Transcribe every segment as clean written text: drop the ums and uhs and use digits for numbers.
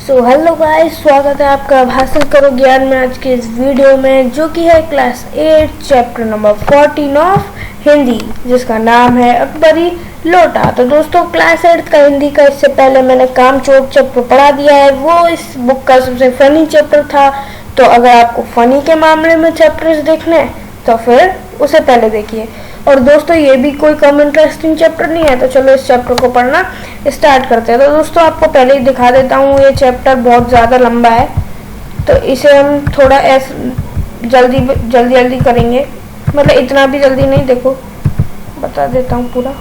Hello guys, स्वागत है आपका हासिल करो ज्ञान में आज के इस वीडियो में, जो कि है class 8 chapter number 14 of Hindi, जिसका नाम है अकबरी लोटा। तो दोस्तों, क्लास 8 का हिंदी का इससे पहले मैंने कामचोर चैप्टर पढ़ा दिया है। वो इस बुक का सबसे फनी चैप्टर था। तो अगर आपको फनी के मामले में चैप्टर्स देखने हैं तो फिर उसे पहले देखिए। और दोस्तों, ये भी कोई कम इंटरेस्टिंग चैप्टर नहीं है, तो चलो इस चैप्टर को पढ़ना स्टार्ट करते हैं। तो दोस्तों, आपको पहले ही दिखा देता हूँ, ये चैप्टर बहुत ज़्यादा लंबा है, तो इसे हम थोड़ा जल्दी करेंगे। मतलब इतना भी जल्दी नहीं, देखो बता देता हूँ पूरा।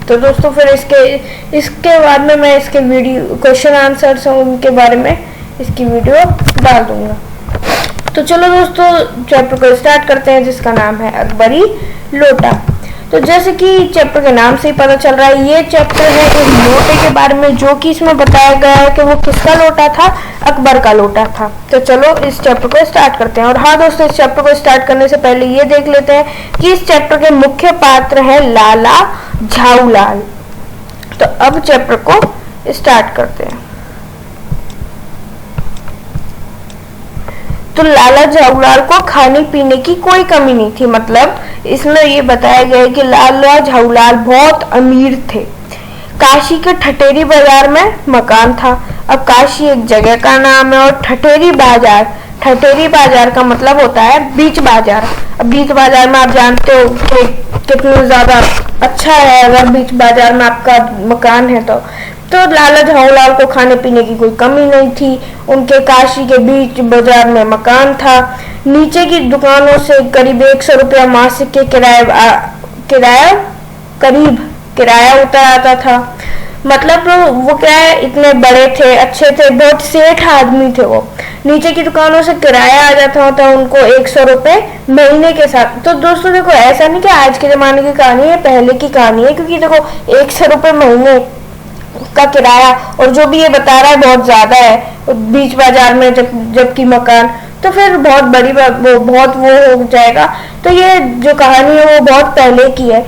तो दोस्तों, फिर इसके बाद में मैं इसके वीडियो क्वेश्चन आंसर्स उनके बारे में इसकी वीडियो डाल दूंगा। तो चलो दोस्तों, चैप्टर को स्टार्ट करते हैं, जिसका नाम है अकबरी लोटा। तो जैसे कि चैप्टर के नाम से ही पता चल रहा है, ये चैप्टर है एक लोटे के बारे में, जो कि इसमें बताया गया है कि वो किसका लोटा था, अकबर का लोटा था। तो चलो इस चैप्टर को स्टार्ट करते हैं। और हाँ दोस्तों, इस चैप्टर को स्टार्ट करने से पहले ये देख लेते हैं कि इस चैप्टर के मुख्य पात्र है लाला झाऊलाल। तो अब चैप्टर को स्टार्ट करते हैं। तो लाला झाऊलाल को खाने पीने की कोई कमी नहीं थी। मतलब इसमें ये बताया गया है कि लाला झाऊलाल बहुत अमीर थे। काशी के ठठेरी बाजार में मकान था। अब काशी एक जगह का नाम है, और ठठेरी बाजार का मतलब होता है बीच बाजार। अब बीच बाजार में आप जानते हो कि कितना ज्यादा अच्छा है अगर बीच बाजार में आपका मकान है। तो लाला झाऊलाल को खाने पीने की कोई कमी नहीं थी। उनके काशी के बीच बाजार में मकान था। नीचे की दुकानों से करीब 100 रुपया मासिक के किराया उतर आता था। मतलब वो क्या है, इतने बड़े थे, अच्छे थे, बहुत सेठ आदमी थे वो। नीचे की दुकानों से किराया आ जाता था उनको 100 रुपए महीने के साथ। तो दोस्तों देखो, ऐसा नहीं कि आज के जमाने की कहानी है, पहले की कहानी है, क्योंकि देखो 100 रुपए महीने का किराया, और जो भी ये बता रहा है बहुत ज्यादा है बीच बाजार में, जबकि मकान, तो फिर बहुत बड़ी बहुत वो हो जाएगा। तो ये जो कहानी है वो बहुत पहले की है।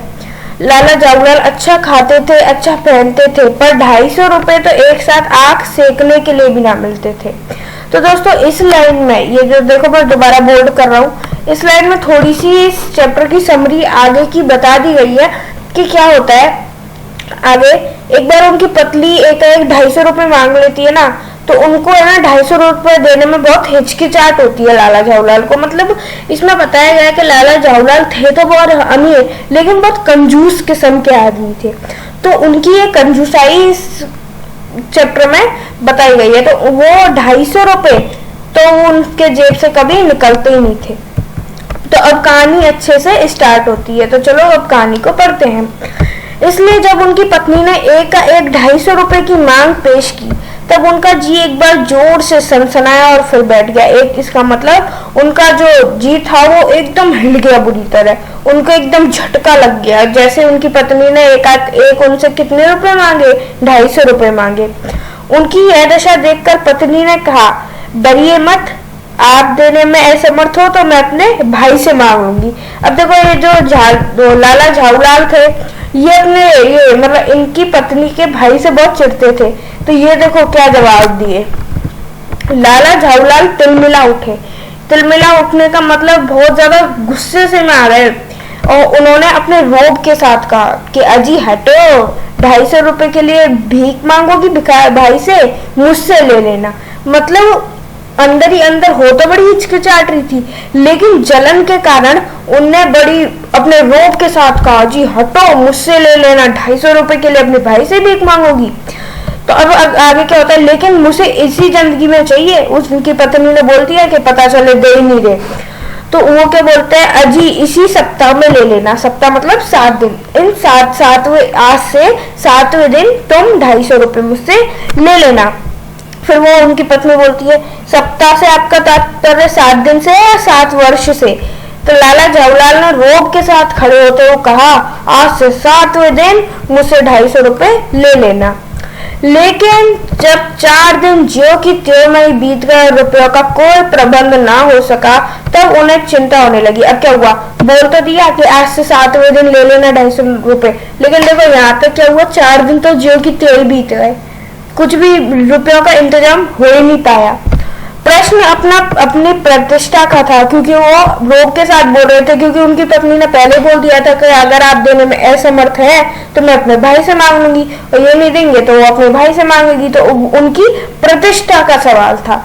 लाला झाऊलाल अच्छा खाते थे, अच्छा पहनते थे, पर 250 रुपए तो एक साथ आंख सेकने के लिए भी ना मिलते थे। तो दोस्तों, इस लाइन में ये जो देखो, मैं दोबारा बोल्ड कर रहा हूँ, इस लाइन में थोड़ी सी इस चैप्टर की समरी आगे की बता दी गई है कि क्या होता है आगे। एक बार उनकी पत्नी एक 250 रुपए मांग लेती है ना, तो उनको है ना 250 रुपए देने में बहुत हिचकिचाहट होती है लाला झाऊलाल को। मतलब इसमें बताया गया कि लाला झाऊलाल थे तो बहुत अमीर, लेकिन बहुत कंजूस किस्म के आदमी थे। तो उनकी ये कंजूसाई इस चैप्टर में बताई गई है। तो वो 250 रुपए तो उनके जेब से कभी निकलते ही नहीं थे। तो अब कहानी अच्छे से स्टार्ट होती है। तो चलो अब कहानी को पढ़ते हैं। इसलिए जब उनकी पत्नी ने एक का एक 250 रुपए की मांग पेश की, तब उनका जी एक बार जोर से सनसनाया और फिर बैठ गया। एक इसका मतलब उनका जो जी था वो एकदम हिल गया बुरी तरह। उनको एकदम झटका लग गया, जैसे उनकी पत्नी ने एक उनसे कितने रुपए मांगे, 250 रुपए मांगे। उनकी यह दशा देखकर पत्नी ने कहा, डरिए मत, आप देने में असमर्थ हो तो मैं अपने भाई से मांगूंगी। अब देखो, ये जो लाला झाऊलाल थे, ये मतलब इनकी पत्नी के भाई से बहुत चिढ़ते थे। तो ये देखो क्या जवाब दिए। लाला झाऊलाल तिलमिला उठे। तिलमिला उठने का मतलब बहुत ज्यादा गुस्से से में आ गए, और उन्होंने अपने रोब के साथ कहा कि अजी हटो, 250 रुपए के लिए भीख मांगोगी भाई से, मुझसे ले लेना। मतलब अंदर ही अंदर हो तो बड़ी हिचकिचाहट रही थी, लेकिन जलन के कारण उनने बड़ी अपने रोब के साथ कहा, जी हटो, मुझसे ले लेना, 250 रुपए के लिए अपने भाई से भीख मांगोगी। तो अब आगे क्या होता है, लेकिन मुझे इसी जिंदगी में चाहिए। उनकी पत्नी ने बोल दिया कि पता चले दे ही नहीं रहे। तो वो क्या बोलते हैं, अजी इसी सप्ताह में ले लेना। सप्ताह मतलब 7 दिन। इन आज से 7वें दिन तुम 250 रुपए मुझसे ले लेना। फिर वो उनकी पत्नी बोलती है, सप्ताह से आपका तात्पर्य 7 दिन से या 7 वर्ष से? तो लाला झाऊलाल ने रोब के साथ खड़े होते हुए कहा, आज से 7वें दिन मुझसे 250 रुपए ले लेना। लेकिन जब 4 दिन ज्यों की त्यों में ही बीत गए, रुपयों का कोई प्रबंध ना हो सका, तब उन्हें चिंता होने लगी। अब क्या हुआ, बोल तो दिया कि आज से 7वें दिन ले लेना 250 रुपए, लेकिन देखो यहाँ तक क्या हुआ, 4 दिन तो ज्यों की त्यों ही बीत गए, कुछ भी रुपयों का इंतजाम हो ही नहीं पाया। प्रश्न अपनी प्रतिष्ठा का था, क्योंकि वो रोब के साथ बोल रहे थे, क्योंकि उनकी पत्नी ने पहले बोल दिया था कि अगर आप देने में असमर्थ हैं तो मैं अपने भाई से मांग लूंगी, और ये नहीं देंगे तो वो अपने भाई से मांगेगी। तो उनकी प्रतिष्ठा का सवाल था,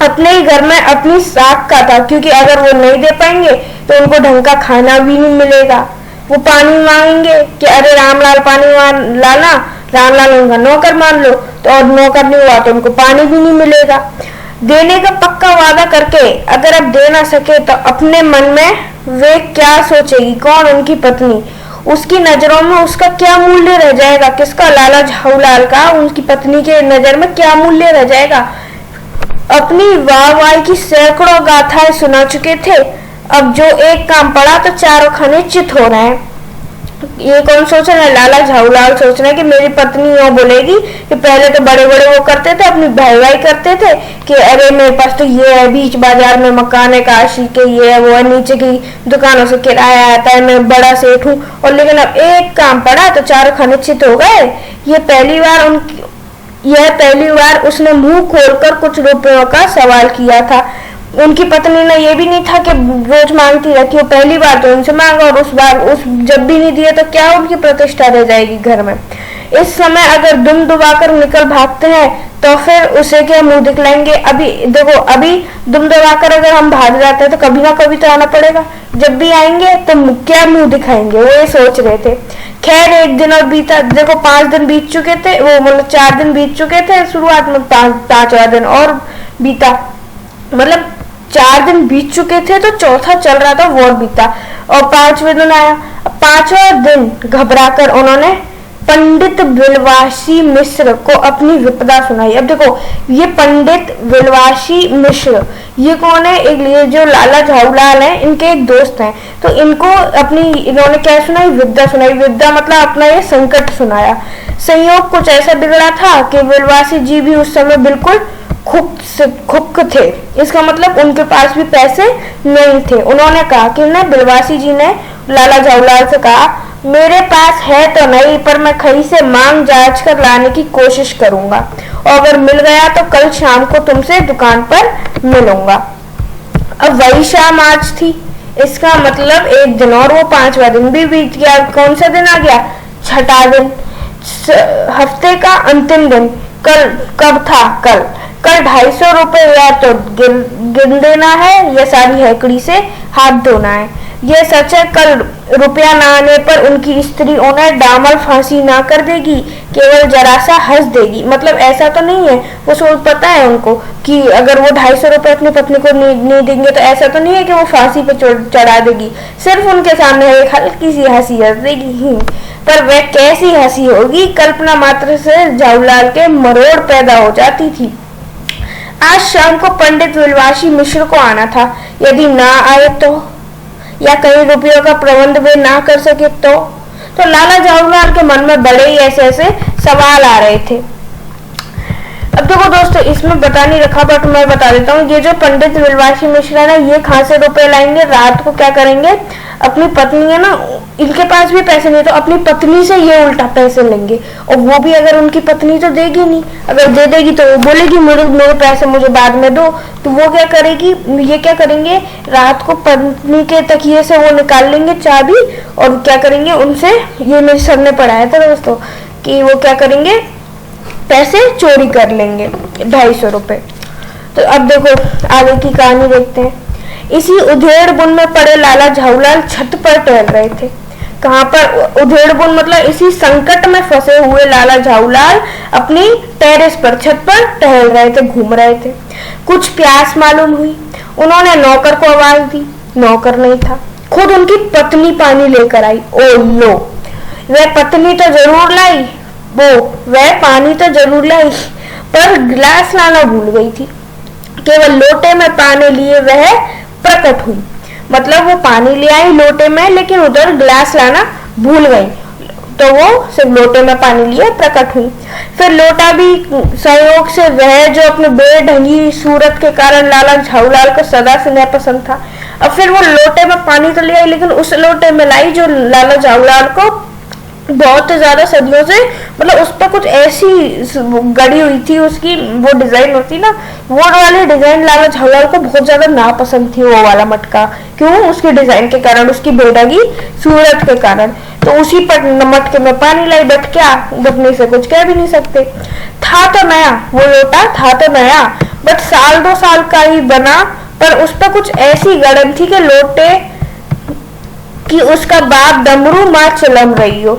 अपने ही घर में अपनी साख का था, क्योंकि अगर वो नहीं दे पाएंगे तो उनको ढंग का खाना भी नहीं मिलेगा। वो पानी मांगेंगे कि अरे रामलाल पानी लाना, रामलाल उनका नौकर मान लो, तो और नौकर नहीं हुआ तो उनको पानी भी नहीं मिलेगा। देने का पक्का वादा करके अगर अब दे ना सके तो अपने मन में वे क्या सोचेगी, कौन, उनकी पत्नी, उसकी नजरों में उसका क्या मूल्य रह जाएगा, किसका, लाला झाऊलाल का उनकी पत्नी के नजर में क्या मूल्य रह जाएगा। अपनी वाहवाही की सैकड़ों गाथाएं सुना चुके थे, अब जो एक काम पड़ा तो चारों खाने चित हो रहे हैं। ये कौन सोच रहा है, लाला झाऊलाल सोच रहे हैं कि मेरी पत्नी वो बोलेगी कि पहले तो बड़े बड़े वो करते थे, अपनी भाई करते थे कि अरे मेरे पास तो ये है, बीच बाजार में मकान है, काशी के ये है, वो है, नीचे की दुकानों से किराया आता है, मैं बड़ा सेठ हूँ, और लेकिन अब एक काम पड़ा तो चारों खाने चित हो गए। यह पहली बार उसने मुंह खोलकर कुछ रुपयों का सवाल किया था। उनकी पत्नी ने ये भी नहीं था कि रोज मांगती रहती, वो पहली बार तो उनसे मांगा, और उस जब भी नहीं दिया तो क्या उनकी प्रतिष्ठा रह जाएगी घर में। इस समय अगर दुम दबाकर निकल भागते हैं तो फिर उसे क्या मुंह दिखलाएंगे। अभी देखो, अभी दुम दबाकर अगर हम भाग जाते हैं तो कभी ना कभी तो आना पड़ेगा, जब भी आएंगे तो क्या मुंह दिखाएंगे, वो ये सोच रहे थे। खैर एक दिन और बीता, देखो 5 दिन बीत चुके थे, वो मतलब 4 दिन बीत चुके थे शुरुआत में, 5वां दिन और बीता, मतलब 4 दिन बीत चुके थे तो चौथा चल रहा था वो बीता, और 5वें दिन आया। 5वां दिन घबराकर उन्होंने पंडित विलवासी मिश्र को अपनी विपदा सुनाई। अब देखो, ये पंडित विलवासी मिश्र ये कौन है, एक ये जो लाला झाऊलाल हैं इनके एक दोस्त हैं, तो इनको इन्होंने क्या सुनाई, विपदा सुनाई। विपदा मतलब अपना ये संकट सुनाया। संयोग कुछ ऐसा बिगड़ा था कि विलवासी जी भी उस समय बिल्कुल खुक थे, इसका मतलब उनके पास भी पैसे नहीं थे। उन्होंने कहा कि ना, बिलवासी जी ने लाला झाऊलाल से कहा, मेरे पास है तो नहीं, पर मैं कहीं से मांग जांच कर लाने की कोशिश करूंगा, और अगर मिल गया तो कल शाम को तुमसे दुकान पर मिलूंगा। अब वही शाम आज थी, इसका मतलब एक दिन और वो 5वां दिन भी बीत गया। कौन सा दिन आ गया, 6ठा दिन, हफ्ते का अंतिम दिन। कब था, कल 250 रुपए या तो गिन देना है या सारी हैकड़ी से हाथ धोना है। यह सच है, कल रुपया ना आने पर उनकी स्त्री उन्हें डामर फांसी ना कर देगी, केवल जरा सा हंस देगी। मतलब ऐसा तो नहीं है, वो सोच पता है उनको कि अगर वो 250 रुपए अपनी पत्नी को नहीं देंगे तो ऐसा तो नहीं है कि वो फांसी पे चढ़ा देगी, सिर्फ उनके सामने एक हल्की सी हंसी हंस देगी। पर वह कैसी हंसी होगी, कल्पना मात्र से झाऊलाल के मरोड़ पैदा हो जाती थी। आज शाम को पंडित विलवासी मिश्र को आना था, यदि ना आए तो, या कहीं रुपयों का प्रबंध वे ना कर सके तो लाला झाऊलाल के मन में बड़े ही ऐसे सवाल आ रहे थे। अब देखो दोस्तों, इसमें बता नहीं रखा बट मैं बता देता हूँ। ये जो पंडित विलवासी मिश्र है ना, ये कहाँ से रुपए लाएंगे, रात को क्या करेंगे, अपनी पत्नी है ना, इनके पास भी पैसे नहीं तो अपनी पत्नी से ये उल्टा पैसे लेंगे, और वो भी अगर उनकी पत्नी तो देगी नहीं, अगर दे देगी तो वो बोलेगी मेरे पैसे मुझे बाद में दो, तो वो क्या करेगी, ये क्या करेंगे, रात को पत्नी के तकिए से वो निकाल लेंगे चाबी, और क्या करेंगे उनसे, ये मेरे सर ने पढ़ाया था दोस्तों, कि वो क्या करेंगे, पैसे चोरी कर लेंगे 250 रुपए। तो अब देखो आगे की कहानी देखते हैं। इसी उधेड़ बुन में पड़े लाला झाऊलाल छत पर टहल रहे थे। कहाँ पर, उधेड़ बुन मतलब इसी संकट में फंसे हुए लाला झाऊलाल अपनी टेरेस पर, छत पर टहल रहे थे, घूम रहे थे। कुछ प्यास मालूम हुई, उन्होंने नौकर को आवाज दी, नौकर नहीं था, खुद उनकी पत्नी पानी लेकर आई। ओ लो, वह पत्नी तो जरूर लाई, वह पानी तो जरूर लाई, पर गिलास लाना भूल गई थी। केवल लोटे में पानी लिए वह प्रकट हुई, मतलब वो पानी ले आई लोटे में, लेकिन उधर गिलास लाना भूल गई। तो वो सिर्फ लोटे में पानी लिए प्रकट हुई। फिर लोटा भी संयोग से वह जो अपने बेढंगी सूरत के कारण लाला झाऊलाल को सदा से नापसंद था। अब फिर वो लोटे में पानी तो ले आई, लेकिन उस लोटे में लाई जो लाला झाऊलाल को बहुत ज्यादा सदियों से, मतलब उस पर कुछ ऐसी गड़ी हुई थी, उसकी वो डिजाइन होती ना, वो वाली डिजाइन लाला झाऊलाल को बहुत ज्यादा नापसंद थी, वो वाला मटका। क्यों? उसकी डिजाइन के कारण, उसकी बेढंगी सूरत के कारण। तो उसी पर मटके में पानी लाई, बट क्या बटने से कुछ कह भी नहीं सकते। था तो नया, वो लोटा था तो नया, बट साल 2 साल का ही बना, पर उस पर कुछ ऐसी गड़न थी कि लोटे कि उसका बाप डमरू माँ चिलम रही हो।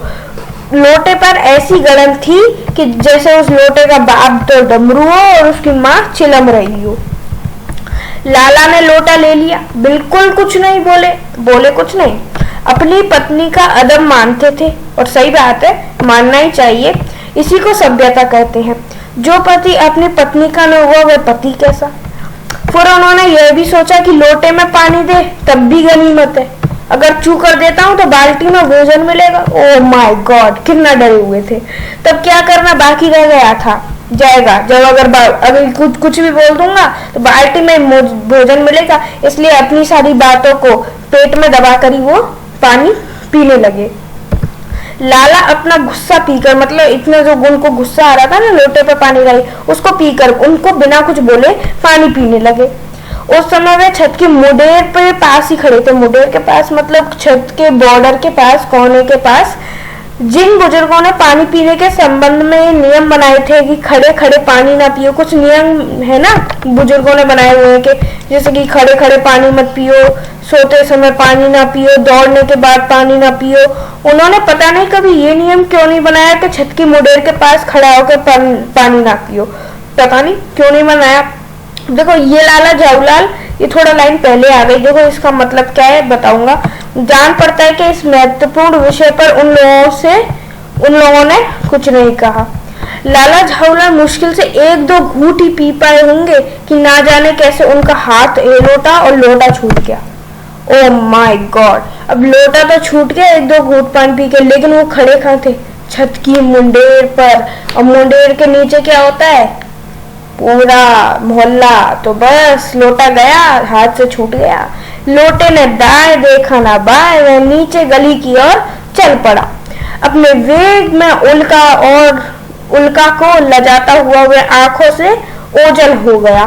लोटे पर ऐसी गड़न थी कि जैसे उस लोटे का बाप तो डमरू हो और उसकी माँ चिलम रही हो। लाला ने लोटा ले लिया, बिल्कुल कुछ नहीं बोले कुछ नहीं। अपनी पत्नी का अदब मानते थे, और सही बात है, मानना ही चाहिए, इसी को सभ्यता कहते हैं। जो पति अपनी पत्नी का न हुआ वह पति कैसा। फिर उन्होंने यह भी सोचा कि लोटे में पानी दे तब भी गनीमत है, अगर चू कर देता हूँ तो बाल्टी में भोजन मिलेगा। ओह माय गॉड, कितना डरे हुए थे। तब क्या करना बाकी रह गया था, जाएगा जब अगर कुछ भी बोल दूंगा तो बाल्टी में भोजन मिलेगा, इसलिए अपनी सारी बातों को पेट में दबा कर ही वो पानी पीने लगे। लाला अपना गुस्सा पीकर, मतलब इतना जो उनको गुस्सा आ रहा था ना लोटे पे पानी लाई, उसको पीकर उनको बिना कुछ बोले पानी पीने लगे। उस समय वे छत के मुडेर पे पास ही खड़े थे। मुडेर के पास मतलब छत के बॉर्डर के पास, कोने के पास। जिन बुजुर्गों ने पानी पीने के संबंध में नियम बनाए थे कि खड़े खड़े पानी ना पियो, कुछ नियम है ना बुजुर्गों ने बनाए हुए हैं कि जैसे कि खड़े खड़े पानी मत पियो, सोते समय पानी ना पियो, दौड़ने के बाद पानी ना पियो। उन्होंने पता नहीं कभी ये नियम क्यों नहीं बनाया कि छत की मुडेर के पास खड़ा होकर पानी ना पियो, पता नहीं क्यों नहीं बनाया। देखो ये लाला झाऊलाल, ये थोड़ा लाइन पहले आ गई, देखो इसका मतलब क्या है बताऊंगा। जान पड़ता है कि इस महत्वपूर्ण विषय पर उन लोगों ने कुछ नहीं कहा। लाला झाऊलाल मुश्किल से 1-2 घूंट ही पी पाए होंगे कि ना जाने कैसे उनका हाथ लोटा और लोटा छूट गया। ओह माय गॉड, अब लोटा तो छूट गया 1-2 घूंट पानी पी के, लेकिन वो खड़े कहाँ थे? छत की मुंडेर पर। और मुंडेर के नीचे क्या होता है? पूरा मोहल्ला। तो बस लोटा गया, हाथ से छूट गया। लोटे ने दाएं देखा ना बाएं, वह नीचे गली की ओर चल पड़ा। अपने वेग में उल्का को लजाता हुआ वह आंखों से ओझल हो गया।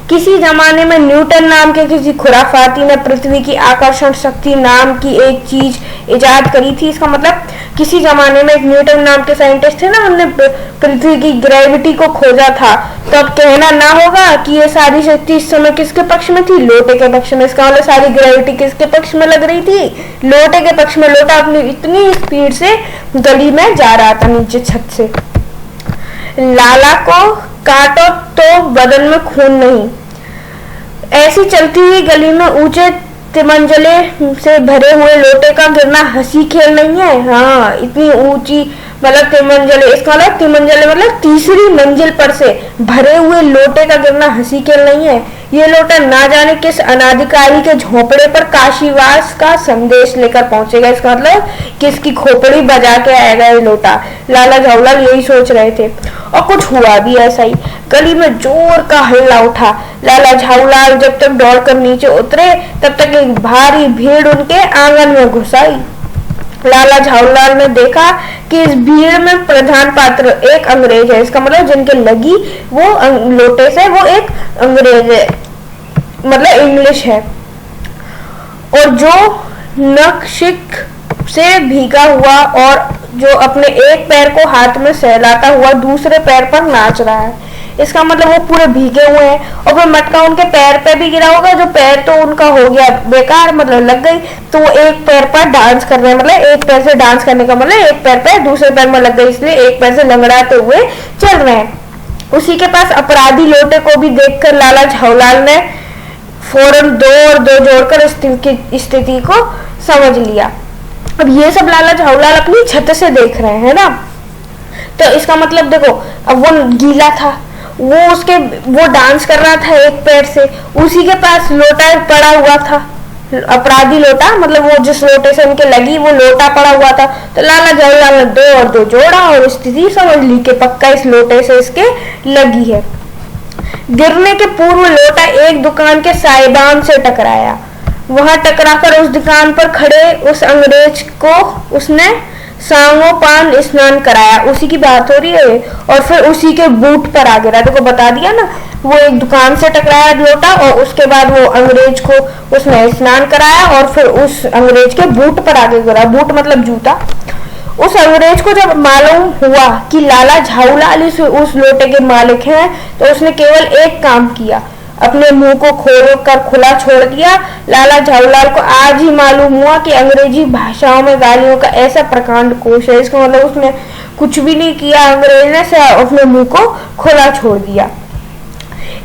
किसी जमाने में न्यूटन नाम के किसी खुराफाती ने पृथ्वी की आकर्षण शक्ति नाम की एक चीज इजाद करी थी। इसका मतलब किसी जमाने में एक न्यूटन नाम के साइंटिस्ट थे ना, उन्होंने पृथ्वी की ग्रेविटी को खोजा था। तो अब कहना ना होगा कि ये सारी शक्ति इस समय किसके पक्ष में थी? लोटे के पक्ष में। इसका मतलब सारी ग्रेविटी किसके पक्ष में लग रही थी? लोटे के पक्ष में। लोटा अपनी इतनी स्पीड से गली में जा रहा था नीचे छत से। लाला को काटो तो बदन में खून नहीं। ऐसी चलती हुई गली में ऊंचे तिमंजले से भरे हुए लोटे का गिरना हंसी खेल नहीं है। हाँ, इतनी ऊंची मतलब तिमंजले, इसका मतलब तिमंजले मतलब तीसरी मंजिल पर से भरे हुए लोटे का गिरना हंसी खेल नहीं है। ये लोटा ना जाने किस अनाधिकारी के झोपड़े पर काशीवास का संदेश लेकर पहुंचेगा। इसका मतलब किसकी खोपड़ी बजा के आएगा ये लोटा। लाला झाऊलाल यही सोच रहे थे, और कुछ हुआ भी ऐसा ही। गली में जोर का हल्ला उठा। लाला झाऊलाल जब तक दौड़कर नीचे उतरे तब तक एक भारी भीड़ उनके आंगन में घुस आई। लाला झाऊलाल ने देखा कि इस भीड़ में प्रधान पात्र एक अंग्रेज है। इसका मतलब जिनके लगी वो लोटे से वो एक अंग्रेज है, मतलब इंग्लिश है, और जो नक्शिक से भीगा हुआ और जो अपने एक पैर को हाथ में सहलाता हुआ दूसरे पैर पर नाच रहा है। इसका मतलब वो पूरे भीगे हुए हैं, और वो मटका उनके पैर पे भी गिरा होगा, जो पैर तो उनका हो गया बेकार, मतलब लग गई, तो वो एक पैर पर डांस कर रहे हैं। मतलब एक पैर से डांस करने का मतलब एक पैर पे दूसरे पैर में लग गई, इसलिए एक पैर से लंगड़ाते हुए चल रहे हैं। उसी के पास अपराधी लोटे को भी देखकर लाला झाऊलाल ने फौरन दो जोड़कर स्थिति को समझ लिया। अब ये सब लाला झाऊलाल अपनी छत से देख रहे हैं ना, तो इसका मतलब देखो, अब वो गीला था, वो डांस कर रहा था एक पैर से, उसी के पास लोटा पड़ा हुआ था, अपराधी लोटा, मतलब वो जिस लोटे से उनके लगी वो लोटा पड़ा हुआ था। तो लाला जवाहरलाल ने 2 और 2 जोड़ा और स्थिति समझ ली कि पक्का इस लोटे से इसके लगी है। गिरने के पूर्व लोटा एक दुकान के साइबान से टकराया। वहां टकराकर उस दुकान पर खड़े उस अंग्रेज को उसने सांगो पान स्नान कराया। उसी की बात हो रही है और फिर उसी के बूट पर आ गिरा। देखो बता दिया ना, वो एक दुकान से टकराया लोटा और उसके बाद वो अंग्रेज को उसने स्नान कराया और फिर उस अंग्रेज के बूट पर आगे गिरा। बूट मतलब जूता। उस अंग्रेज को जब मालूम हुआ कि लाला झाऊलाल उस लोटे के मालिक हैं, तो उसने केवल एक काम किया, अपने मुंह को खोलकर खुला छोड़ दिया। लाला झाऊलाल को आज ही मालूम हुआ कि अंग्रेजी भाषाओं में गालियों का ऐसा प्रकांड कोश है। इसका मतलब उसने कुछ भी नहीं किया, अंग्रेज ने सिर्फ अपने मुंह को खुला छोड़ दिया।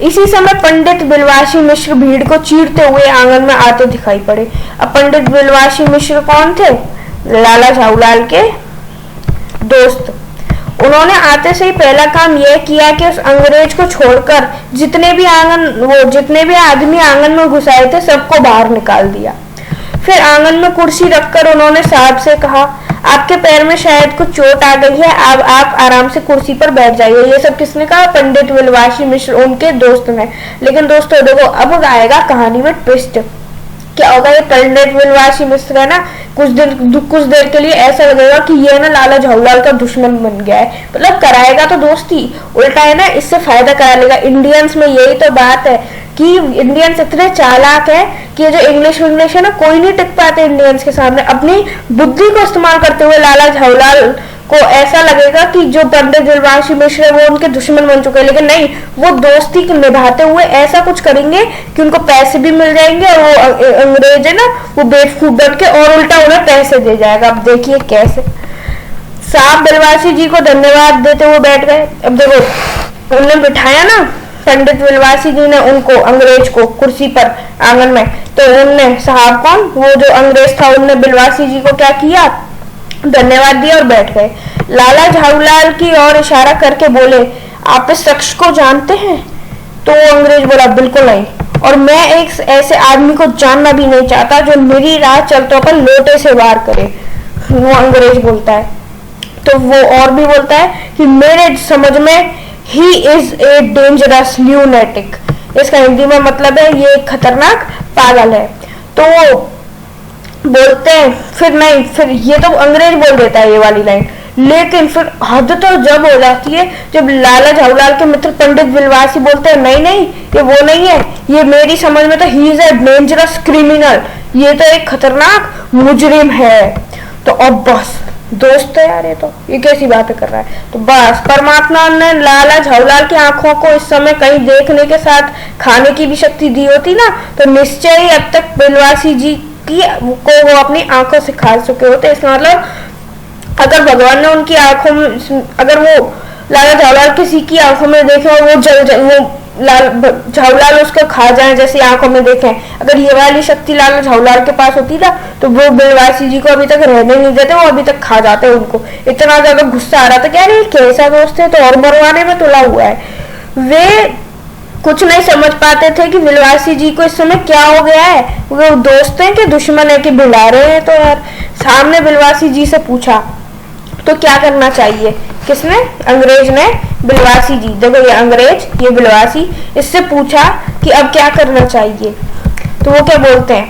इसी समय पंडित बिलवासी मिश्र भीड़ को चीरते हुए आंगन में आते दिखाई पड़े। अब पंडित बिलवासी मिश्र कौन थे? लाला झाऊलाल के दोस्त। उन्होंने आते से ही पहला काम यह किया कि उस अंग्रेज को छोड़कर जितने भी आदमी आंगन में घुस आए थे सबको बाहर निकाल दिया। फिर आंगन में कुर्सी रखकर उन्होंने साहब से कहा, आपके पैर में शायद कुछ चोट आ गई है, अब आप आराम से कुर्सी पर बैठ जाइए। ये सब किसने कहा? पंडित बिलवासी मिश्र, उनके दोस्त ने। लेकिन दोस्तों देखो, अब आएगा कहानी में ट्विस्ट। क्या होगा? ये पंडित बिलवासी मिश्र है ना, कुछ देर के लिए ऐसा लगेगा कि ये ना लाला झाऊलाल का दुश्मन बन गया है। मतलब कराएगा तो दोस्ती, उल्टा है ना इससे फायदा करा लेगा। इंडियंस में यही तो बात है कि इंडियंस इतने चालाक है कि जो इंग्लिश है ना, कोई नहीं टिक पाते इंडियंस के सामने। अपनी बुद्धि को इस्तेमाल करते हुए लाला झाऊलाल को ऐसा लगेगा कि जो पंडित बिलवासी मिश्र है वो उनके दुश्मन बन चुके हैं, लेकिन नहीं, वो दोस्ती निभाते हुए ऐसा कुछ करेंगे कि उनको पैसे भी मिल जाएंगे और वो अंग्रेज है ना, वो बेवकूफ बन के और उल्टा उन्हें पैसे दे जाएगा। अब देखिए कैसे। साहब बिलवासी जी को धन्यवाद देते हुए बैठ गए। अब देखो, उन्होंने बिठाया ना पंडित बिलवासी जी ने उनको, अंग्रेज को, कुर्सी पर आंगन में। तो उनने, साहब कौन, वो जो अंग्रेज था, उनने बिलवासी जी को क्या किया? धन्यवाद दिया और बैठ गए। लाला झाऊलाल की ओर इशारा करके बोले, आप इस शख्स को जानते हैं? तो वो अंग्रेज बोला, बिल्कुल नहीं, और मैं एक ऐसे आदमी को जानना भी नहीं चाहता जो मेरी राह चलते पर लोटे से वार करे। वो अंग्रेज बोलता है। तो वो और भी बोलता है कि मेरे समझ में he is a dangerous lunatic. इसका हिंदी में मतलब है ये खतरनाक पागल है। तो वो बोलते हैं, फिर नहीं, फिर ये तो अंग्रेज बोल देता है ये वाली लाइन। लेकिन फिर हद तो जब हो जाती है जब लाला झाऊलाल के मित्र पंडित बिलवासी बोलते हैं, नहीं नहीं, ये वो नहीं है, ये मेरी समझ में तो he is a dangerous criminal, ये तो एक खतरनाक मुजरिम है। तो अब बस दोस्त है यार, ये कैसी बातें कर रहा है। तो बस परमात्मा ने लाला झाऊलाल की आंखों को इस समय कहीं देखने के साथ खाने की भी शक्ति दी होती ना, तो निश्चय ही अब तक बिलवासी जी को वो अपनी आंखों से खा चुके होते। इसका मतलब अगर भगवान ने उनकी आंखों में, अगर वो लाला झाऊलाल किसी की आंखों में देखे और वो झाऊलाल उसको खा जाए जैसी आंखों में देखें, अगर ये वाली शक्ति लाला झाऊलाल के पास होती ना, तो वो बिलवासी जी को अभी तक रहने नहीं देते, वो अभी तक खा जाते उनको। इतना ज्यादा गुस्सा आ रहा था, क्या नहीं कैसा दोस्त है, तो और मरवाने में तुला हुआ है। वे कुछ नहीं समझ पाते थे कि बिलवासी जी को इस समय क्या हो गया है, वो दोस्त हैं कि दुश्मन है कि बुला रहे हैं। तो यार सामने बिलवासी जी से पूछा तो क्या करना चाहिए? किसने? अंग्रेज ने बिलवासी जी, देखो ये अंग्रेज, ये बिलवासी, इससे पूछा कि अब क्या करना चाहिए। तो वो क्या बोलते हैं,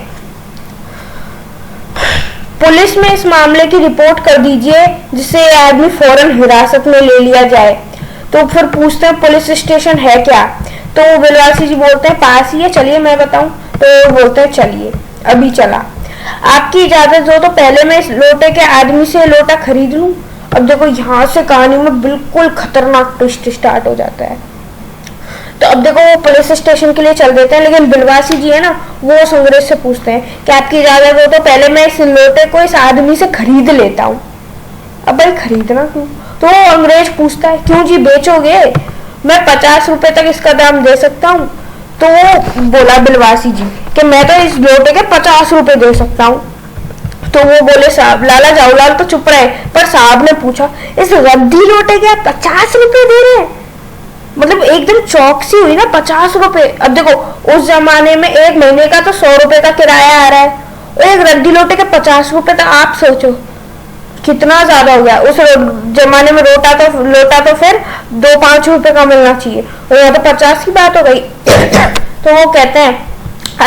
पुलिस में इस मामले की रिपोर्ट कर दीजिए जिससे ये आदमी फौरन हिरासत में ले लिया जाए। तो फिर पूछते हैं पुलिस स्टेशन है क्या? तो बिलवासी जी बोलते हैं पास ही है, चलिए मैं बताऊं। तो बोलते हैं चलिए, अभी चला। आपकी इजाजत हो तो पहले मैं इस लोटे के आदमी से लोटा खरीद लूं। अब देखो यहाँ से कहानी में बिल्कुल खतरनाक ट्विस्ट स्टार्ट हो जाता है। तो अब देखो वो पुलिस स्टेशन के लिए चल देते हैं, लेकिन बिलवासी जी है ना, वो उस अंग्रेज से पूछते हैं कि आपकी इजाजत हो तो पहले मैं इस लोटे को इस आदमी से खरीद लेता हूँ। अब भाई खरीदना क्यों? तो अंग्रेज पूछता है, क्यों जी बेचोगे? मैं 50 रुपए तक इसका दाम दे सकता हूँ। तो वो बोला बिलवासी जी कि मैं तो इस लोटे के 50 रुपए दे सकता हूँ। तो वो बोले, साहब, लाला झाऊलाल तो चुप रहे, पर साहब ने पूछा, इस रद्दी लोटे के आप 50 रुपए दे रहे हैं? मतलब एकदम चौकसी हुई ना, 50 रुपए। अब देखो उस जमाने में 1 महीने का तो 100 रुपए का किराया आ रहा है, और एक रद्दी लोटे के 50 रुपए, तो आप सोचो कितना ज्यादा हो गया। उस जमाने में लोटा तो फिर 2-5 रुपए का मिलना चाहिए, और यहाँ तो 50 की बात हो गई। तो वो कहते हैं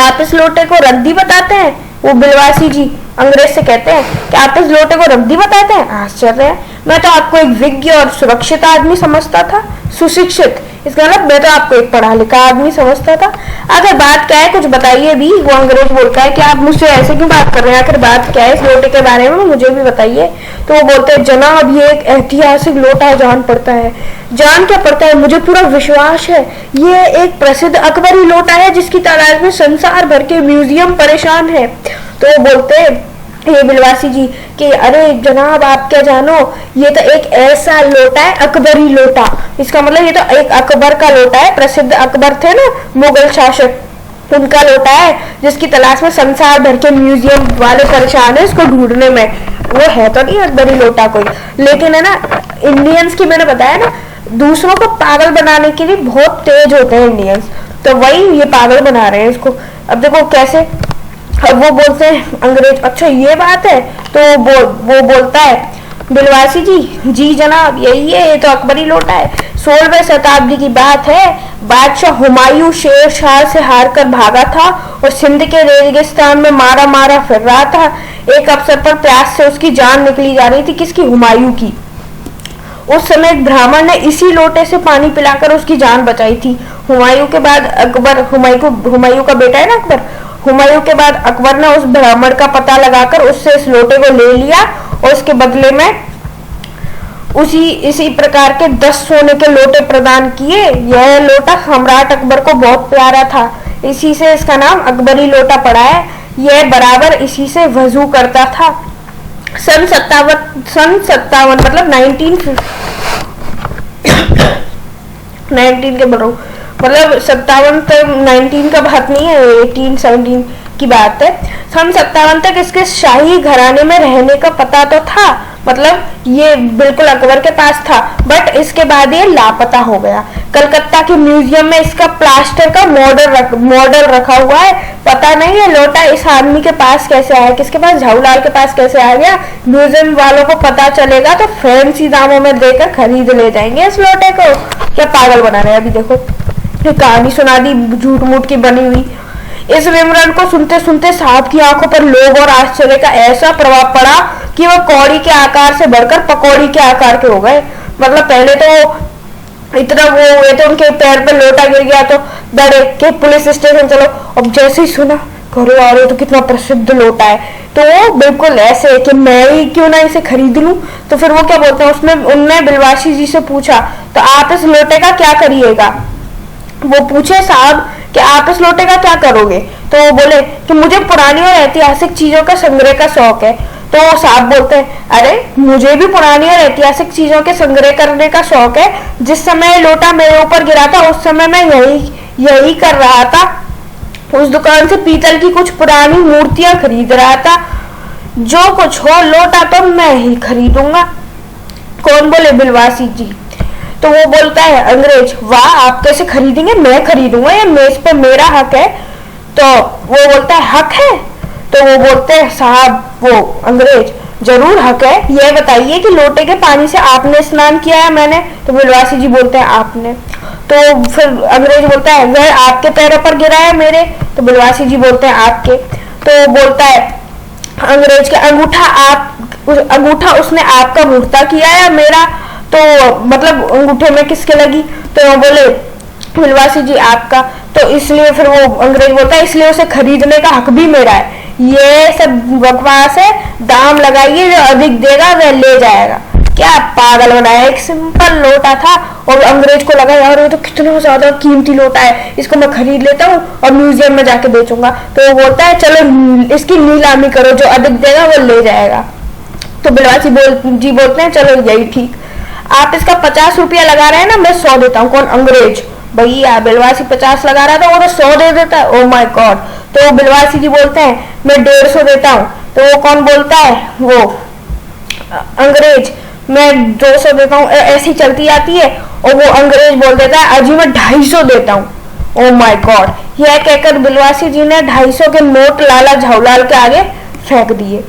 आप इस लोटे को रद्दी बताते हैं। वो बिलवासी जी अंग्रेज से कहते हैं कि आप इस लोटे को रद्दी बताते हैं, आश्चर्य है, मैं तो आपको एक विज्ञ और सुरक्षित आदमी समझता था, सुशिक्षित, इसका मतलब मैं तो आपको एक पढ़ा लिखा आदमी समझता था। आखिर बात क्या है, कुछ बताइए भी। वो अंग्रेज बोलता है कि आप मुझसे ऐसे क्यों बात कर रहे हैं, आखिर बात क्या है इस लोटे के बारे में, मुझे भी बताइए। तो वो बोलते हैं जनाब ये एक ऐतिहासिक लोटा है, जान पड़ता है। जान क्या पड़ता है, मुझे पूरा विश्वास है, ये एक प्रसिद्ध अकबरी लोटा है जिसकी तलाश में संसार भर के म्यूजियम परेशान है। तो वो बोलते हैं ये बिलवासी जी कि अरे जनाब आप क्या जानो, ये तो एक ऐसा लोटा है, अकबरी लोटा, इसका मतलब ये तो एक अकबर का लोटा है, प्रसिद्ध अकबर थे ना मुगल शासक, उनका लोटा है जिसकी तलाश में संसार भर के म्यूजियम वाले परेशान है इसको ढूंढने में। वो है तो नहीं अकबरी लोटा कोई, लेकिन है ना इंडियंस की, मैंने बताया ना दूसरों को पागल बनाने के लिए बहुत तेज होते हैं इंडियंस, तो वही ये पागल बना रहे हैं इसको। अब देखो कैसे, अब वो बोलते हैं अंग्रेज अच्छा ये बात है, तो वो बोलता है बिलवासी जी जनाब यही है, ये तो अकबरी लोटा है, 16वीं शताब्दी की बात है, बादशाह हुमायूं शेर शाह से हार कर भागा था और सिंध के रेगिस्तान में मारा फिर रहा था। एक अवसर पर प्यास से उसकी जान निकली जा रही थी, किसकी, हुमायूं की। उस समय एक ब्राह्मण ने इसी लोटे से पानी पिलाकर उसकी जान बचाई थी। हुमायूं के बाद अकबर, हुमायूं का बेटा है ना अकबर, हुमायूं के बाद अकबर ने उस ब्राह्मण का पता लगाकर उससे इस लोटे को ले लिया और उसके बदले में इसी प्रकार के 10 सोने के लोटे प्रदान किए। यह लोटा सम्राट अकबर को बहुत प्यारा था, इसी से इसका नाम अकबरी लोटा पड़ा है। यह बराबर इसी से वजू करता था। सन 57 मतलब 19 के बढ़ो, मतलब 57 तक 19 का बात नहीं है, 18-17 की बात है। सन 57 तक इसके शाही घराने में रहने का पता तो था, मतलब ये बिल्कुल अकबर के पास था, बट इसके बाद ये लापता हो गया। कलकत्ता के म्यूजियम में इसका प्लास्टर का मॉडल रखा हुआ है। पता नहीं है लोटा इस आदमी के पास कैसे आया, किसके पास, झाऊलाल के पास कैसे आ गया। म्यूजियम वालों को पता चलेगा तो फैंसी दामों में देकर खरीद ले जाएंगे इस लोटे को। क्या पागल बना रहे हैं। अभी देखो ये कहानी सुना दी झूठ मूठ की बनी हुई। इस विवरण को सुनते सुनते साहब की आंखों पर लोभ और आश्चर्य का ऐसा प्रभाव पड़ा कि वह कौड़ी के आकार से बढ़कर पकौड़ी के आकार के हो गए। मतलब पहले तो इतना वो हुए थे, उनके पैर पे लोटा गिर गया तो डरे कि पुलिस स्टेशन चलो। अब जैसे ही सुना घरों आ रहे तो कितना प्रसिद्ध लोटा है, तो वो बिल्कुल ऐसे कि मैं ही क्यों ना इसे खरीद लूं। तो फिर वो क्या बोलते हैं, उनने बिलवासी जी से पूछा तो आप इस लोटे का क्या करिएगा। वो पूछे साहब कि आप इस लोटे का क्या करोगे, तो वो बोले कि मुझे पुरानी और ऐतिहासिक चीजों का संग्रह का शौक है। तो साहब बोलते हैं अरे मुझे भी पुरानी और ऐतिहासिक चीजों के संग्रह करने का शौक है। जिस समय लोटा मेरे ऊपर गिरा था उस समय मैं यही कर रहा था। उस दुकान से पीतल की कुछ पुरानी मूर्तियां खरीद रहा था। जो कुछ हो लोटा तो मैं ही खरीदूंगा। कौन बोले, बिलवासी जी। तो वो बोलता है अंग्रेज वाह आप कैसे खरीदेंगे, मैं खरीदूंगा, ये मेज पे मेरा हक है। तो वो बोलता है हक है। तो वो बोलते हैं साहब, वो अंग्रेज जरूर हक है, ये बताइए कि लोटे के पानी से आपने स्नान किया है मैंने। तो बिलवासी जी बोलते हैं आपने। तो फिर अंग्रेज बोलता है वह आपके पैरों पर गिरा है मेरे। तो बिलवासी जी बोलते हैं आपके। तो बोलता है अंग्रेज का अंगूठा उसने आपका मुहूर्ता किया है मेरा। तो मतलब अंगूठे में किसके लगी। तो वो बोले बिलवासी जी आपका। तो इसलिए फिर वो अंग्रेज बोलता है इसलिए उसे खरीदने का हक भी मेरा है। ये सब बकवास है, दाम लगाइए, जो अधिक देगा वह ले जाएगा। क्या पागल बनाया, एक सिंपल लोटा था और अंग्रेज को लगा यार ये तो कितना ज्यादा कीमती लोटा है, इसको मैं खरीद लेता हूँ और म्यूजियम में जाके बेचूंगा। तो वो बोलता है चलो इसकी नीलामी करो, जो अधिक देगा वो ले जाएगा। तो बिलवासी जी बोलते हैं चलो यही ठीक, आप इसका 50 रुपया लगा रहे हैं ना, मैं 100 देता हूँ। कौन, अंग्रेज। भैया बिलवासी 50 लगा रहा था, वो तो 100 दे देता है। Oh my God. तो बिलवासी जी बोलते हैं मैं 150 देता हूँ। तो वो कौन बोलता है, वो अंग्रेज, मैं 200 देता हूँ। ऐसी चलती आती है और वो अंग्रेज बोल देता है अजी मैं 250 देता हूँ। ओ माय गॉड, यह कहकर बिलवासी जी ने 250 के नोट लाला झाऊलाल के आगे फेंक दिए।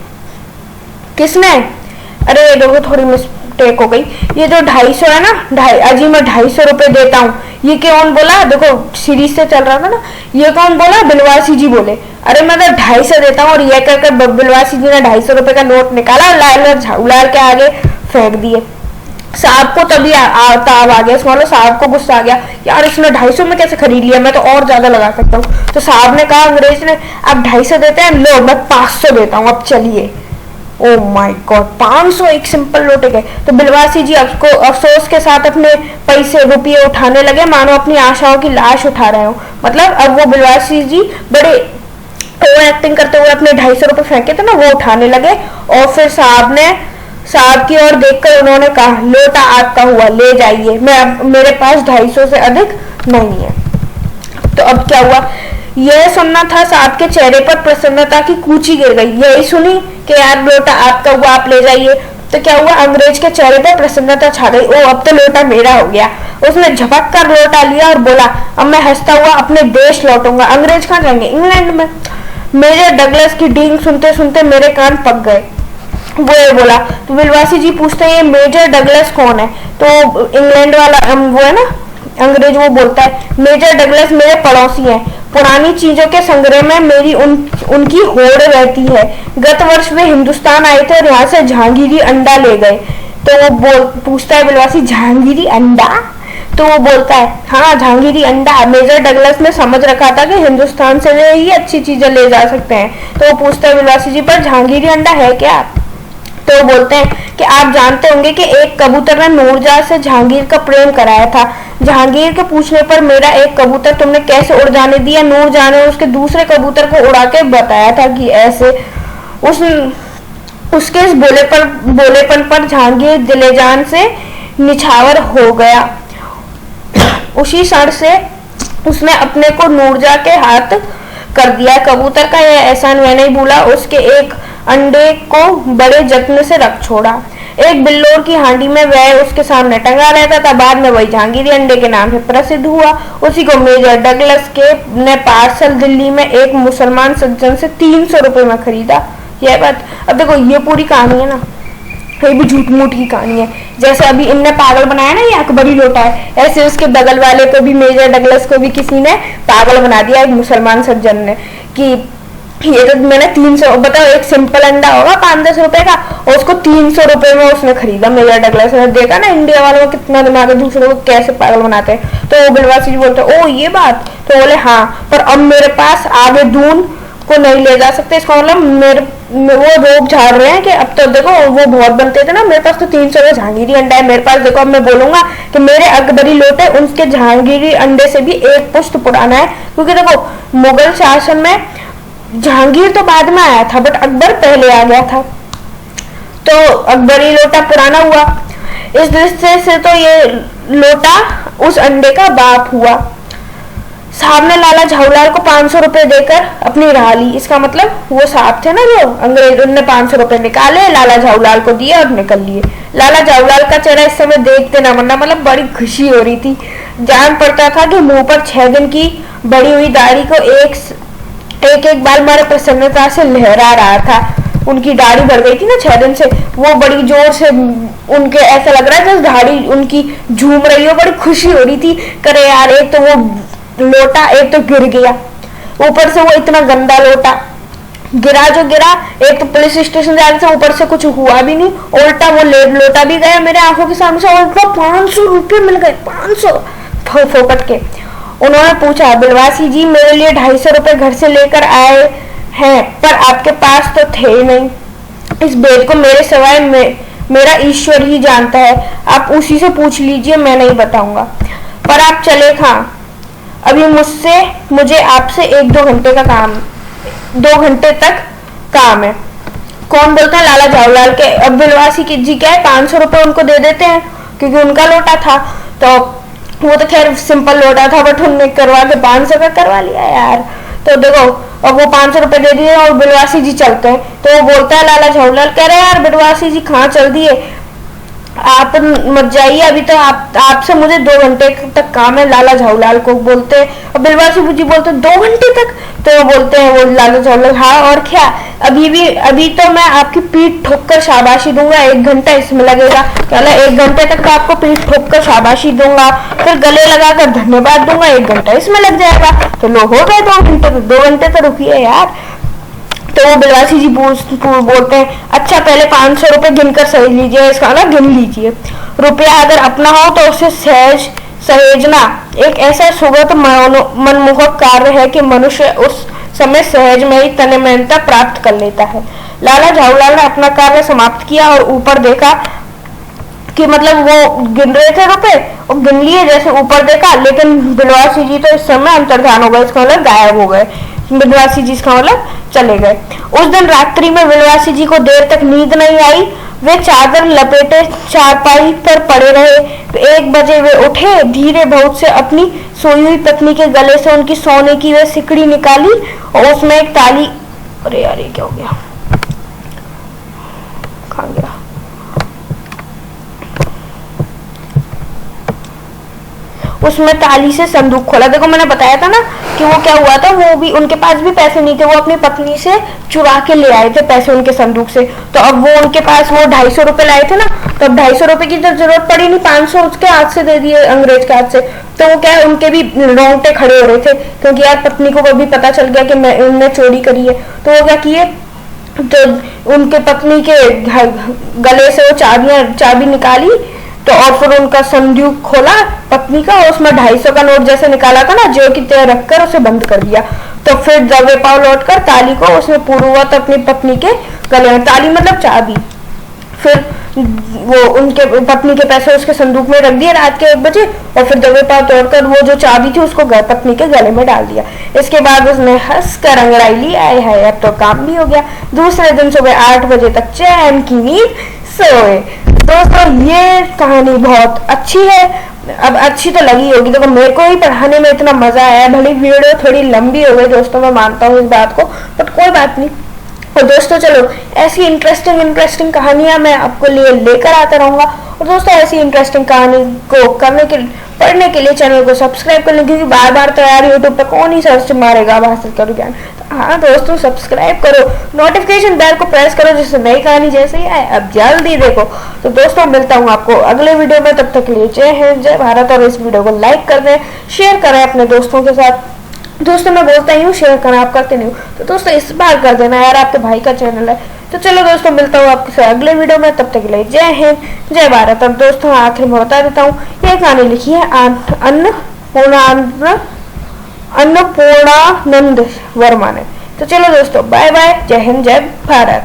किसने? अरे देखो थोड़ी मिस्टेक हो गई, ये जो 250 है ना, अजी मैं 250 रुपए देता हूँ, ये कौन बोला? देखो सीरीज से चल रहा था ना, ये कौन बोला? बिलवासी जी बोले। अरे मैं तो 250 देता हूँ, और ये कहकर बिलवासी जी ने 250 रुपए का नोट निकाला और लाला झाऊलाल के आगे फेंक दिए। साहब को तभी ताव आ गया, समझ लो साहब को गुस्सा आ गया, यार इसने 250 में कैसे खरीद लिया, मैं तो और ज्यादा लगा सकता हूँ। तो साहब ने कहा अंग्रेज ने, आप 250 देते हैं, लो मैं 500 देता हूँ, अब चलिए। ओ माय गॉड, 500 एक सिंपल लोटे के। तो बिलवासी जी आपको अफसोस के साथ अपने पैसे रुपये उठाने लगे, मानो अपनी आशाओं की लाश उठा रहे हो। मतलब अब वो बिलवासी जी बड़े ओवर एक्टिंग करते हुए अपने 250 रुपए फेंके थे ना, वो उठाने लगे। और फिर साहब की ओर देखकर उन्होंने कहा, लोटा आपका हुआ, ले जाइए, मेरे पास 250 से अधिक नहीं है। तो अब क्या हुआ, यह सुनना था, साहब के चेहरे पर प्रसन्नता की कूची गिर गई। यही सुनी कि यार लोटा आपका हुआ, आप ले जाइए। तो क्या हुआ, अंग्रेज के चेहरे पर प्रसन्नता छा गई। ओ अब तो लोटा मेरा हो गया। उसने झपक कर लोटा लिया और बोला, अब मैं हंसता हुआ अपने देश लौटूंगा। अंग्रेज कहाँ जाएंगे? इंग्लैंड में। मेजर डगलस की डींग सुनते सुनते मेरे कान पक गए। वो ये बोला। तो बिलवासी जी पूछते हैं, ये मेजर डगलस कौन है? तो इंग्लैंड वाला वो है ना अंग्रेज, वो बोलता है, मेजर डगलस मेरे पड़ोसी हैं, पुरानी चीजों के संग्रह में मेरी उनकी होड़ रहती है। गत वर्ष वे हिंदुस्तान आए थे और यहाँ से जहांगीरी अंडा ले गए। तो वो पूछता है बिलवासी, जहांगीरी अंडा? तो वो बोलता है, हाँ जहांगीरी अंडा। मेजर डगलस ने समझ रखा था कि हिंदुस्तान से वे ही अच्छी चीजें ले जा सकते हैं। तो वो पूछता है बिलवासी जी, पर जहांगीरी अंडा है क्या? तो बोलते हैं कि आप जानते होंगे कि एक कबूतर ने नूरजहां से जहांगीर का प्रेम कराया था। जहांगीर के पूछने पर मेरा एक कबूतर तुमने कैसे उड़ जाने दिया? नूरजहां ने उसके दूसरे कबूतर को उड़ा के बताया था कि ऐसे। उसके इस बोलेपन पर जहांगीर दिलेजान से निछावर हो गया। उसी क्षण से उसने अपने को नूरजहां के हाथ कर दिया। कबूतर का यह एहसान मैं नहीं भूला। उसके एक अंडे को बड़े जत्न से रख छोड़ा। एक बिल्लोर की हांडी में वह उसके सामने टंगा रहता था। बाद में वही जहांगीरी अंडे के नाम से प्रसिद्ध हुआ। उसी को मेजर डगलस के ने पार्सल दिल्ली में एक मुसलमान सज्जन से 300 रुपए में खरीदा। यह बात, अब देखो ये पूरी कहानी है ना, ये भी झूठ मूठ की कहानी है। जैसे अभी इनने पागल बनाया ना ये अकबरी लोटा है, ऐसे उसके बगल वाले को भी, मेजर डगलस को भी किसी ने पागल बना दिया, एक मुसलमान सज्जन ने, कि ये तो मैंने 300, बताओ एक सिंपल अंडा होगा 5-10 रुपए का, और उसको 300 रुपए में उसने खरीदा। मेजर डगलस ने देखा ना इंडिया वालों को कितना दिमाग है, दूसरों को कैसे पागल बनाते हैं। तो वो बिलवासी जी बोलते, ओ ये बात। तो बोले हाँ, पर अब मेरे पास आगे दून को नहीं ले जा सकते। इसका मतलब वो रोक झाड़ रहे हैं कि अब तो देखो वो बहुत बनते थे ना, मेरे पास तो 300 का जहांगीरी अंडा है, मेरे पास देखो अब मैं बोलूंगा कि मेरे अकबरी लोटे उनके जहांगीरी अंडे से भी एक पुश्त पुराना है। क्योंकि देखो मुगल शासन में जहांगीर तो बाद में आया था, बट अकबर पहले आ गया था, तो अकबरी लोटा पुराना हुआ। इस दृष्टि से तो ये लोटा उस अंडे का बाप हुआ। साहब ने लाला झाऊलाल को 500 रुपए देकर अपनी राह ली। इसका मतलब वो साहब थे ना जो अंग्रेज, उनने 500 रुपए निकाले, लाला झाऊलाल को दिए और निकल लिए। लाला झाऊलाल का चेहरा इस समय देखते ना मरना, मतलब बड़ी खुशी हो रही थी। जान पड़ता था कि मुंह पर 6 दिन की बड़ी हुई दाढ़ी को एक बाल मारे प्रसन्नता से लहरा रहा था। उनकी दाढ़ी बढ़ गई थी ना 6 दिन से, वो बड़ी जोर से, उनके ऐसा लग रहा है जैसे दाढ़ी उनकी झूम रही हो, बड़ी खुशी हो रही थी। करे यार, एक तो वो लोटा एक तो गिर गया, ऊपर से वो इतना गंदा लोटा गिरा जो गिरा, एक तो पुलिस स्टेशन जाने से ऊपर से कुछ हुआ भी नहीं, उल्टा वो लोटा भी गया मेरे आंखों के सामने से, उल्टा 500 रुपये मिल गए, 500 फोकट के। उन्होंने पूछा, बिलवासी जी मेरे लिए 250 रुपए घर से लेकर आए हैं, पर आपके पास तो थे ही नहीं। इस भेद को मेरे सिवाय मेरा ईश्वर ही जानता है, आप उसी से पूछ लीजिए, मैं नहीं बताऊंगा। पर आप चले कहाँ? अभी मुझे आपसे 1-2 घंटे का काम, 2 घंटे तक काम है। कौन बोलता है? लाला झाऊलाल के। अब बिलवासी जी क्या है, 500 रुपए उनको दे देते हैं क्योंकि उनका लोटा था, तो वो तो खैर सिंपल लोटा था, बट उन्होंने करवा के 500 का करवा लिया यार। तो देखो अब वो 500 रुपए दे दिए और बिलवासी जी चलते हैं। तो वो बोलता है लाला झाऊलाल, कह रहे यार बिलवासी जी कहाँ चल दिए, आप आप मत जाइए, अभी तो आपसे मुझे 2 घंटे तक काम है। लाला झाऊलाल को बोलते हैं, और बिलवासी जी बोलते हैं 2 घंटे तक, तो बोलते हैं वो लाला झाऊलाल, हाँ और क्या, अभी तो मैं आपकी पीठ ठोक कर शाबाशी दूंगा, 1 घंटा इसमें लगेगा। कहला 1 घंटे तक तो आपको पीठ ठोक कर शाबाशी दूंगा, फिर गले लगाकर धन्यवाद दूंगा, 1 घंटा इसमें लग जाएगा। तो लो हो गए 2 घंटे, तो 2 घंटे तो रुकिए यार। तो वो बिलवासी जी बोलते हैं, अच्छा पहले 500 रुपए गिनकर सही लीजिए, इसका ना गिन लीजिए। रुपया अगर अपना हो तो उसे सहेजना एक ऐसा सुगत मनमोहक कार्य है कि मनुष्य उस समय सहज में ही तन्मयता प्राप्त कर लेता है। लाला झाऊलाल ने अपना कार्य समाप्त किया और ऊपर देखा कि मतलब वो गिन रहे थे रुपए और गिन लिए, जैसे ऊपर देखा, लेकिन बिलवासी जी तो इस समय अंतर्धान हो गए, इसका मतलब गायब हो गए। बिलवासी जी इसका मतलब चले गए। उस दिन रात्रि में बिलवासी जी को देर तक नींद नहीं आई। वे चादर लपेटे चारपाई पर पड़े रहे। 1 बजे वे उठे, धीरे बहुत से अपनी सोई हुई पत्नी के गले से उनकी सोने की वे सिकड़ी निकाली और उसमें एक ताली, अरे यार ये क्या हो गया, कहाँ गया, उसमें ताली से संदूक खोला। देखो मैंने बताया था ना कि वो क्या हुआ था, वो भी उनके पास भी पैसे नहीं थे, वो अपनी पत्नी से चुरा के ले आए थे पैसे उनके संदूक से। तो अब वो उनके पास वो 250 रुपए लाए थे ना, तो अब 250 रुपए की तो जरूरत पड़ी नहीं, 500 उसके हाथ से दे दिए, अंग्रेज के हाथ से। तो वो क्या है, उनके भी रोंगटे खड़े हो रहे थे, क्योंकि यार पत्नी को भी पता चल गया कि उनने चोरी करी है। तो वो क्या किए, तो उनके पत्नी के गले से वो चाबी निकाली, तो और फिर उनका संदूक खोला पत्नी का, और उसमें 250 का नोट जैसे निकाला था ना, जो की तरह रखकर उसे बंद कर दिया। तो फिर दबे पांव लौटकर ताली को उसने पूर्ववत अपनी पत्नी के गले में, ताली मतलब चाबी, फिर वो उनके पत्नी के पैसे उसके संदूक में रख दिए रात के 1 बजे, और फिर दबे पांव तोड़कर वो जो चाबी थी उसको पत्नी के गले में डाल दिया। इसके बाद उसने हंस कर अंगड़ाई ली, आए है अब तो काम भी हो गया। दूसरे दिन सुबह 8 बजे तक चैन की नींद सोए। दोस्तों ये कहानी बहुत अच्छी है, अब अच्छी तो लगी होगी, देखो मेरे को ही पढ़ाने में इतना मजा आया, भली वीडियो थोड़ी लंबी हो गई दोस्तों, मैं मानता हूँ इस बात को, बट कोई बात नहीं। और दोस्तों चलो ऐसी इंटरेस्टिंग कहानियां मैं आपको लिए लेकर आता रहूंगा। और दोस्तों ऐसी इंटरेस्टिंग कहानी को पढ़ने के लिए चैनल को सब्सक्राइब कर लें, क्योंकि बार बार तो यार यूट्यूब पे कौन ही सर्च मारेगा भाषा करो ज्ञान। तो हाँ दोस्तों सब्सक्राइब करो, नोटिफिकेशन बेल को प्रेस करो, जिससे नई कहानी जैसे ही आए अब जल्दी देखो। तो दोस्तों मिलता हूँ आपको अगले वीडियो में, तब तक के लिए जय हिंद जय भारत। और इस वीडियो को लाइक कर दें, शेयर करें अपने दोस्तों के साथ। दोस्तों मैं बोलता ही हूँ शेयर करना, आप करते नहीं हो, तो दोस्तों इस बार कर देना यार, आपके भाई का चैनल है। तो चलो दोस्तों मिलता हूँ आपके साथ अगले वीडियो में, तब तक के लिए जय हिंद जय भारत। अब दोस्तों आखिर में बता देता हूँ, ये कहानी लिखी है अन्नपूर्णानंद वर्मा ने। तो चलो दोस्तों बाय बाय, जय हिंद जय भारत।